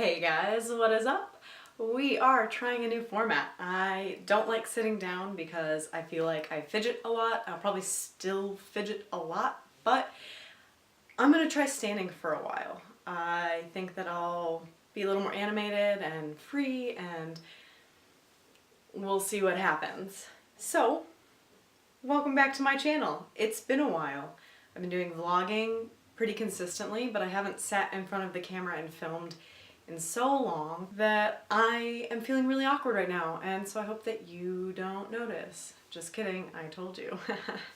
Hey guys, what is up? We are trying a new format. I don't like sitting down because I feel like I fidget a lot. I'll probably still fidget a lot, but I'm gonna try standing for a while. I think that I'll be a little more animated and free, and we'll see what happens. So, welcome back to my channel. It's been a while. I've been doing vlogging pretty consistently, but I haven't sat in front of the camera and filmed in so long that I am feeling really awkward right now, and so I hope that you don't notice. Just kidding, I told you.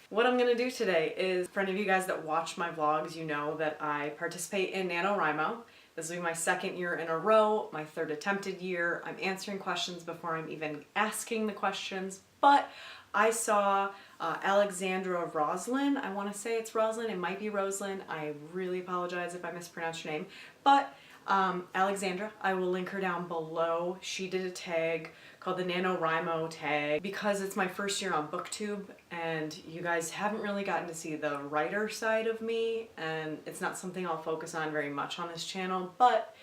What I'm gonna do today is, for any of you guys that watch my vlogs, you know that I participate in NaNoWriMo. This will be my second year in a row, my third attempted year. I'm answering questions before I'm even asking the questions, but I saw Alexandra Roslin. I want to say it's Roslin. It might be Roslyn. I really apologize if I mispronounced your name. But Alexandra, I will link her down below. She did a tag called the NaNoWriMo Tag because it's my first year on BookTube and you guys haven't really gotten to see the writer side of me, and it's not something I'll focus on very much on this channel, but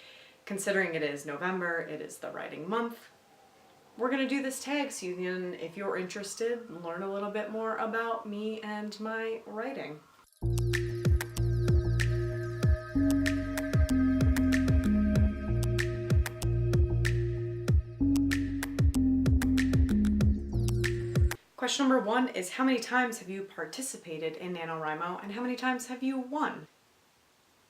considering it is November, it is the writing month, we're gonna do this tag so you can, if you're interested, learn a little bit more about me and my writing. Question number 1 is, how many times have you participated in NaNoWriMo and how many times have you won?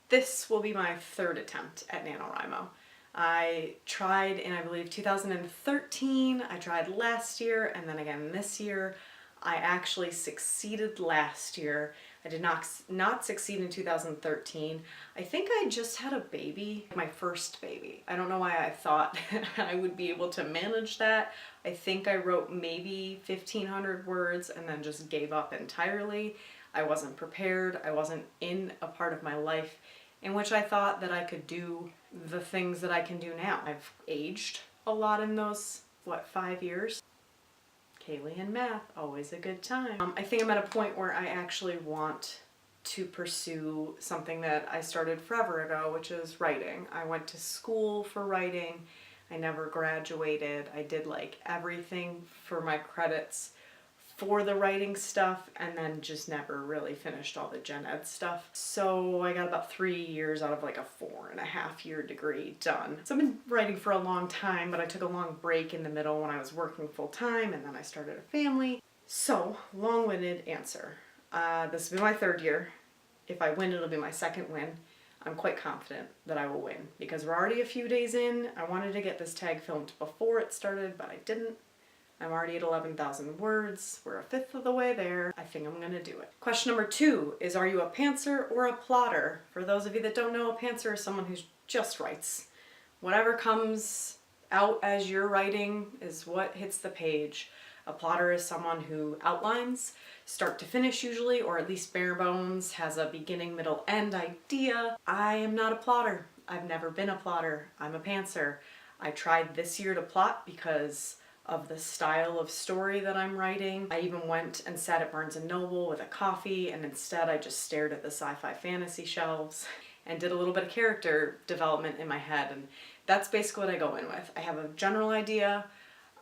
This will be my third attempt at NaNoWriMo. I tried in, I believe, 2013, I tried last year, and then again this year. I actually succeeded last year. I did not succeed in 2013. I think I just had a baby, my first baby. I don't know why I thought I would be able to manage that. I think I wrote maybe 1,500 words and then just gave up entirely. I wasn't prepared. I wasn't in a part of my life in which I thought that I could do the things that I can do now. I've aged a lot in those, what, 5 years? Kayleigh and math, always a good time. I think I'm at a point where I actually want to pursue something that I started forever ago, which is writing. I went to school for writing. I never graduated. I did like everything for my credits for the writing stuff and then just never really finished all the gen ed stuff. So I got about 3 years out of like a 4.5-year degree done. So I've been writing for a long time, but I took a long break in the middle when I was working full time and then I started a family. So, long-winded answer. This will be my third year. If I win, it'll be my second win. I'm quite confident that I will win because we're already a few days in. I wanted to get this tag filmed before it started, but I didn't. I'm already at 11,000 words. We're a fifth of the way there. I think I'm gonna do it. Question number 2 is, are you a pantser or a plotter? For those of you that don't know, a pantser is someone who just writes. Whatever comes out as you're writing is what hits the page. A plotter is someone who outlines, start to finish usually, or at least bare bones, has a beginning, middle, end idea. I am not a plotter. I've never been a plotter. I'm a pantser. I tried this year to plot because of the style of story that I'm writing. I even went and sat at Barnes & Noble with a coffee, and instead I just stared at the sci-fi fantasy shelves and did a little bit of character development in my head, and that's basically what I go in with. I have a general idea.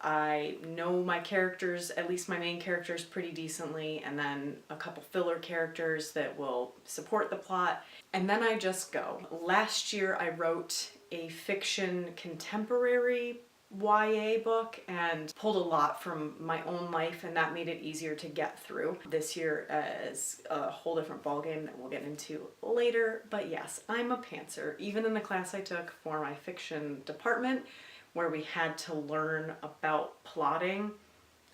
I know my characters, at least my main characters, pretty decently, and then a couple filler characters that will support the plot, and then I just go. Last year I wrote a fiction contemporary YA book and pulled a lot from my own life, and that made it easier to get through. This year is a whole different ballgame that we'll get into later, but yes, I'm a pantser. Even in the class I took for my fiction department, where we had to learn about plotting,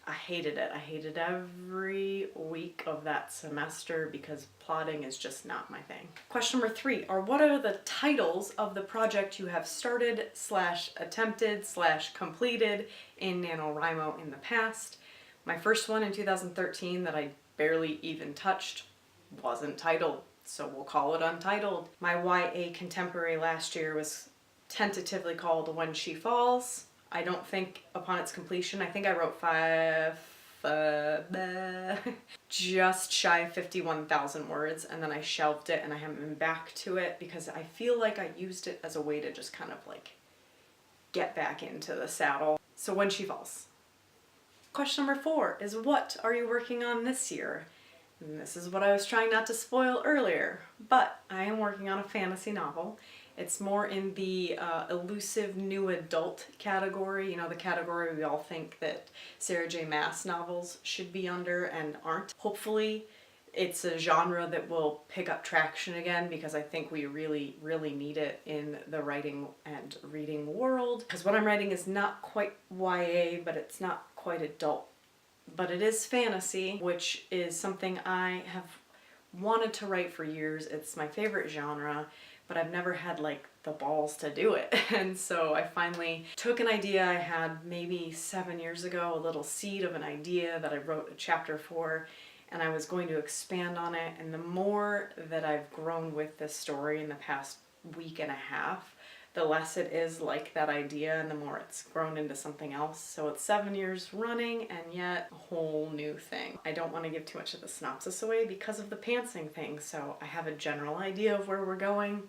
I hated it. I hated every week of that semester because plotting is just not my thing. Question number 3 are, what are the titles of the project you have started / attempted / completed in NaNoWriMo in the past? My first one in 2013 that I barely even touched wasn't titled, so we'll call it untitled. My YA contemporary last year was tentatively called When She Falls. I don't think upon its completion, I think I wrote just shy of 51,000 words, and then I shelved it and I haven't been back to it because I feel like I used it as a way to just kind of like get back into the saddle. So when she falls. Question number 4 is, what are you working on this year? And this is what I was trying not to spoil earlier, but I am working on a fantasy novel. It's more in the elusive new adult category, you know, the category we all think that Sarah J. Maas novels should be under and aren't. Hopefully it's a genre that will pick up traction again, because I think we really, really need it in the writing and reading world. Because what I'm writing is not quite YA, but it's not quite adult. But it is fantasy, which is something I have wanted to write for years. It's my favorite genre, but I've never had like the balls to do it. And so I finally took an idea I had maybe 7 years ago, a little seed of an idea that I wrote a chapter for, and I was going to expand on it. And the more that I've grown with this story in the past week and a half, the less it is like that idea and the more it's grown into something else. So it's 7 years running and yet a whole new thing. I don't want to give too much of the synopsis away because of the pantsing thing, so I have a general idea of where we're going,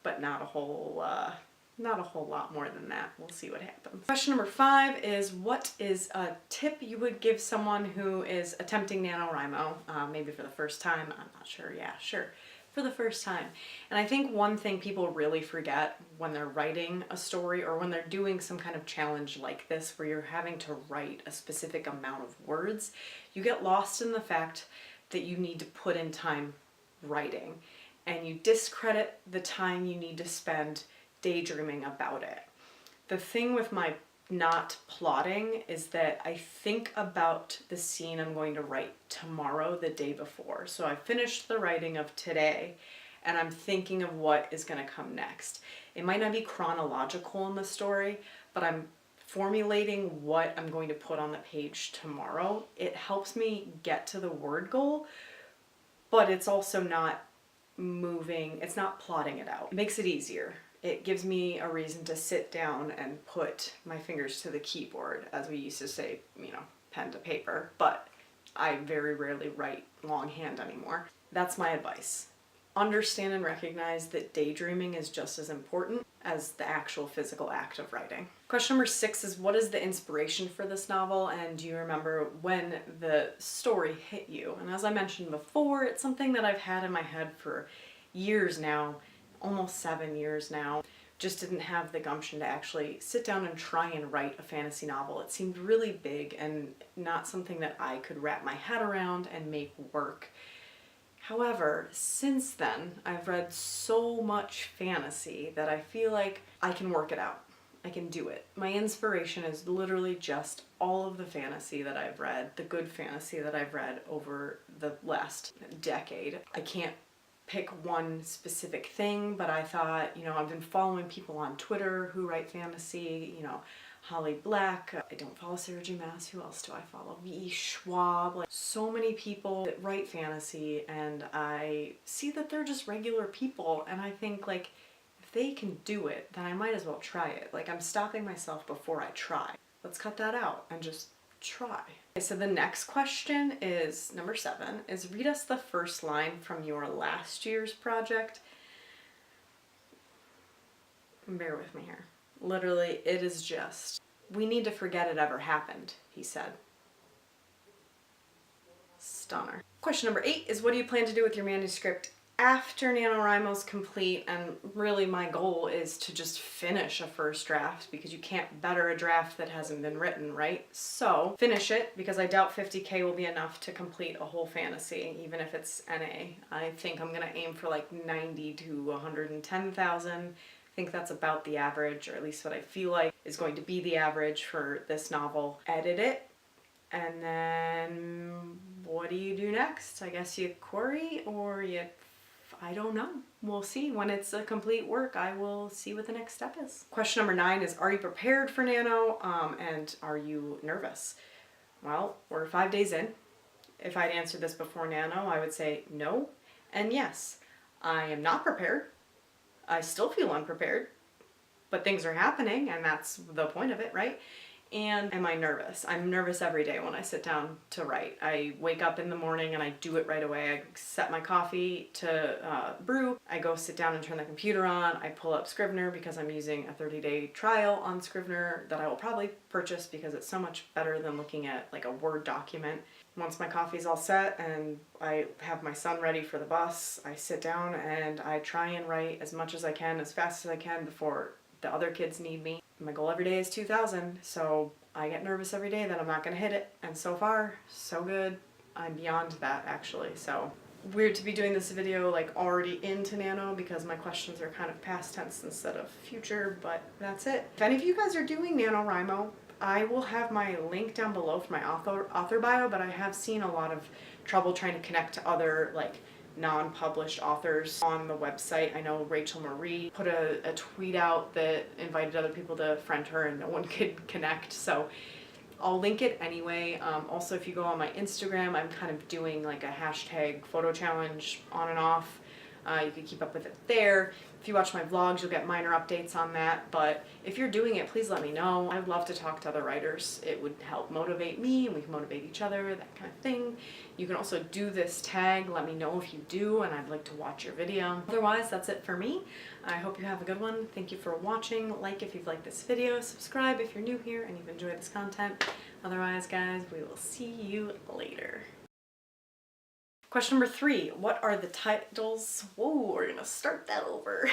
but not a whole lot more than that. We'll see what happens. Question number 5 is, what is a tip you would give someone who is attempting NaNoWriMo, maybe for the first time? I'm not sure. Yeah, sure. For the first time. And I think one thing people really forget when they're writing a story, or when they're doing some kind of challenge like this where you're having to write a specific amount of words, you get lost in the fact that you need to put in time writing, and you discredit the time you need to spend daydreaming about it. The thing with my not plotting is that I think about the scene I'm going to write tomorrow the day before. So I finished the writing of today and I'm thinking of what is going to come next. It might not be chronological in the story, but I'm formulating what I'm going to put on the page tomorrow. It helps me get to the word goal, but it's also not moving, it's not plotting it out. It makes it easier. It gives me a reason to sit down and put my fingers to the keyboard, as we used to say, you know, pen to paper, but I very rarely write longhand anymore. That's my advice. Understand and recognize that daydreaming is just as important as the actual physical act of writing. Question number 6 is, what is the inspiration for this novel, and do you remember when the story hit you? And as I mentioned before, it's something that I've had in my head for years now, almost 7 years now. Just didn't have the gumption to actually sit down and try and write a fantasy novel. It seemed really big and not something that I could wrap my head around and make work. However, since then, I've read so much fantasy that I feel like I can work it out. I can do it. My inspiration is literally just all of the fantasy that I've read, the good fantasy that I've read over the last decade. I can't pick one specific thing, but I thought, you know, I've been following people on Twitter who write fantasy, you know, Holly Black. I don't follow Sarah J. Maas. Who else do I follow? Weeeee Schwab. Like, so many people that write fantasy, and I see that they're just regular people, and I think, like, if they can do it, then I might as well try it. Like, I'm stopping myself before I try. Let's cut that out and just try. Okay, so the next question is, number 7, is read us the first line from your last year's project. Bear with me here. Literally, it is just, we need to forget it ever happened, he said. Stunner. Question number 8 is, what do you plan to do with your manuscript after NaNoWriMo's complete? And really my goal is to just finish a first draft, because you can't better a draft that hasn't been written, right? So finish it, because I doubt 50K will be enough to complete a whole fantasy, even if it's NA. I think I'm gonna aim for like 90 to 110,000. I think that's about the average, or at least what I feel like is going to be the average for this novel. Edit it, and then what do you do next? I guess you query, or you, I don't know. We'll see. When it's a complete work, I will see what the next step is. Question number 9 is, are you prepared for Nano, and are you nervous? Well, we're 5 days in. If I'd answered this before Nano, I would say no and yes. I am not prepared. I still feel unprepared, but things are happening, and that's the point of it, right? And am I nervous? I'm nervous every day when I sit down to write. I wake up in the morning and I do it right away. I set my coffee to brew. I go sit down and turn the computer on. I pull up Scrivener because I'm using a 30-day trial on Scrivener that I will probably purchase because it's so much better than looking at like a Word document. Once my coffee's all set and I have my son ready for the bus, I sit down and I try and write as much as I can, as fast as I can before the other kids need me. My goal every day is 2,000, so I get nervous every day that I'm not gonna hit it. And so far, so good. I'm beyond that actually, so. Weird to be doing this video like already into Nano because my questions are kind of past tense instead of future, but that's it. If any of you guys are doing NaNoWriMo, I will have my link down below for my author bio, but I have seen a lot of trouble trying to connect to other like non-published authors on the website. I know Rachel Marie put a tweet out that invited other people to friend her and no one could connect, so I'll link it anyway. Also, if you go on my Instagram, I'm kind of doing like a hashtag photo challenge on and off. You can keep up with it there. If you watch my vlogs, you'll get minor updates on that, but if you're doing it, please let me know. I'd love to talk to other writers. It would help motivate me and we can motivate each other, that kind of thing. You can also do this tag. Let me know if you do and I'd like to watch your video. Otherwise, that's it for me. I hope you have a good one. Thank you for watching. Like if you've liked this video, subscribe if you're new here and you've enjoyed this content. Otherwise, guys, we will see you later. Question number 3, what are the titles? Whoa, we're gonna start that over.